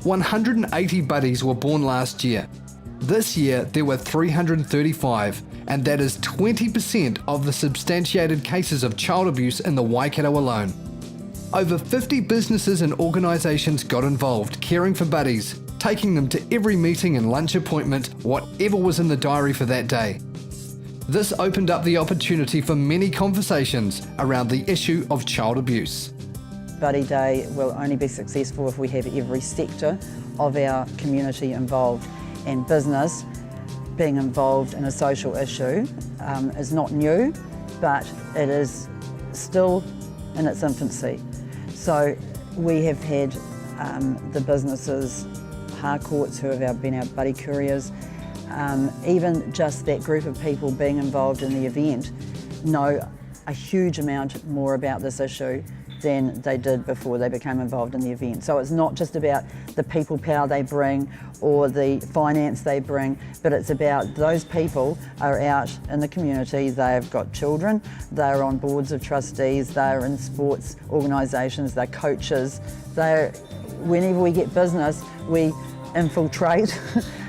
180 buddies were born last year. This year, there were 335, and that is 20% of the substantiated cases of child abuse in the Waikato alone. Over 50 businesses and organisations got involved, caring for buddies, taking them to every meeting and lunch appointment, whatever was in the diary for that day. This opened up the opportunity for many conversations around the issue of child abuse. Buddy Day will only be successful if we have every sector of our community involved, and business being involved in a social issue is not new, but it is still in its infancy. So we have had the businesses, Harcourts, who have been our buddy couriers, even just that group of people being involved in the event know a huge amount more about this issue than they did before they became involved in the event. So it's not just about the people power they bring or the finance they bring, but it's about those people are out in the community, they've got children, they're on boards of trustees, they're in sports organisations, they're coaches. Whenever we get business, we infiltrate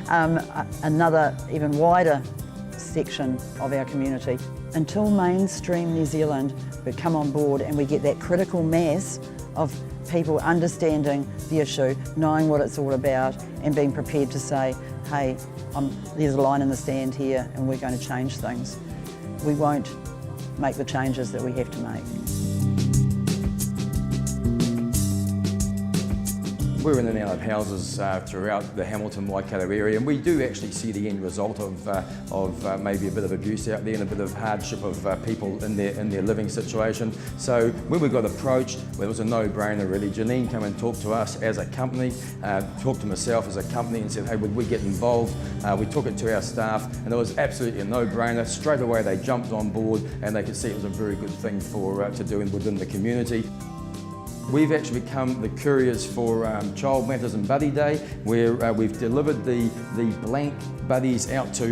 another even wider section of our community. Until mainstream New Zealand would come on board and we get that critical mass of people understanding the issue, knowing what it's all about and being prepared to say, hey, there's a line in the sand here and we're going to change things, we won't make the changes that we have to make. We're in and out of houses throughout the Hamilton Waikato area, and we do actually see the end result of maybe a bit of abuse out there and a bit of hardship of people in their living situation. So when we got approached, well, it was a no-brainer really. Janine came and talked to us as a company, talked to myself as a company and said, hey, would we get involved? We took it to our staff and it was absolutely a no-brainer. Straight away they jumped on board and they could see it was a very good thing to do within the community. We've actually become the couriers for Child Matters and Buddy Day, where we've delivered the blank buddies out to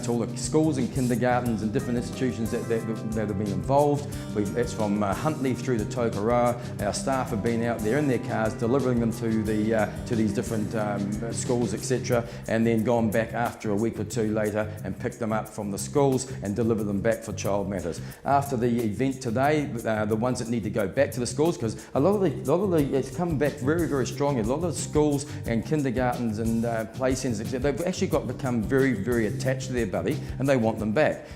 all the schools and kindergartens and different institutions that have been involved. That's from Huntly through to Tokoroa. Our staff have been out there in their cars delivering them to these different schools, etc., and then gone back after a week or two later and picked them up from the schools and delivered them back for Child Matters. After the event today, the ones that need to go back to the schools, because a lot of the it's come back very, very strongly. A lot of the schools and kindergartens and play centres, etc., they've actually become very, very attached to their buddy and they want them back.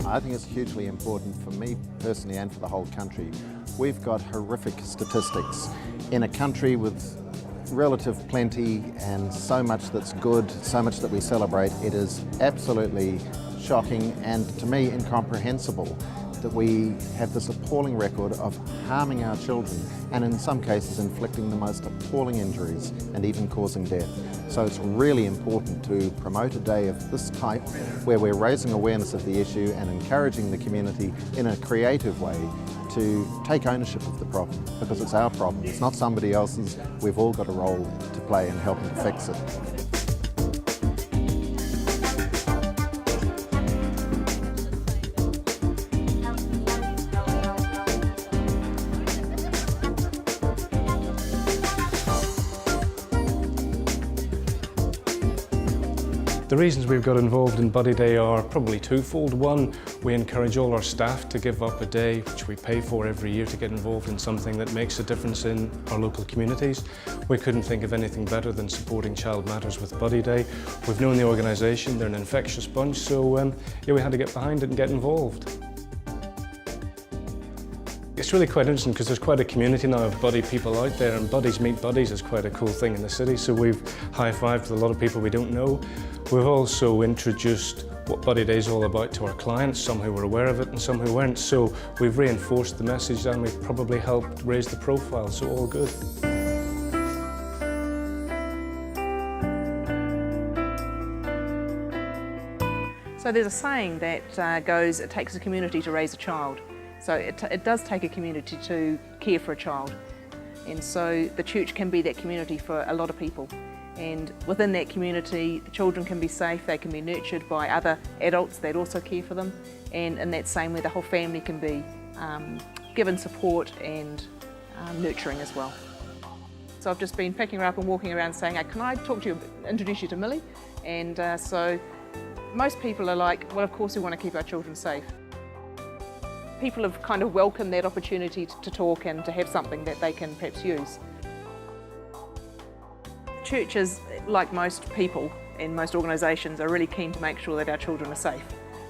I think it's hugely important for me personally and for the whole country. We've got horrific statistics in a country with relative plenty and so much that's good, so much that we celebrate. It is absolutely shocking and to me incomprehensible that we have this appalling record of harming our children and in some cases inflicting the most appalling injuries and even causing death. So it's really important to promote a day of this type where we're raising awareness of the issue and encouraging the community in a creative way to take ownership of the problem, because it's our problem, it's not somebody else's. We've all got a role to play in helping to fix it. The reasons we've got involved in Buddy Day are probably twofold. One, we encourage all our staff to give up a day, which we pay for every year, to get involved in something that makes a difference in our local communities. We couldn't think of anything better than supporting Child Matters with Buddy Day. We've known the organisation, they're an infectious bunch, so yeah, we had to get behind it and get involved. It's really quite interesting because there's quite a community now of buddy people out there, and buddies meet buddies is quite a cool thing in the city, so we've high-fived with a lot of people we don't know. We've also introduced what Buddy Day is all about to our clients, some who were aware of it and some who weren't, so we've reinforced the message and we've probably helped raise the profile, so all good. So there's a saying that goes, it takes a community to raise a child. So it does take a community to care for a child. And so the church can be that community for a lot of people. And within that community, the children can be safe, they can be nurtured by other adults that also care for them. And in that same way, the whole family can be given support and nurturing as well. So I've just been picking her up and walking around saying, hey, can I talk to you, introduce you to Millie? And so most people are like, well, of course we want to keep our children safe. People have kind of welcomed that opportunity to talk and to have something that they can perhaps use. Churches, like most people and most organisations, are really keen to make sure that our children are safe.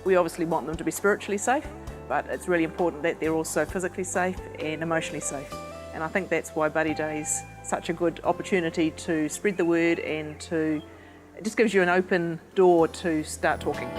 We obviously want them to be spiritually safe, but it's really important that they're also physically safe and emotionally safe. And I think that's why Buddy Day is such a good opportunity to spread the word and it just gives you an open door to start talking.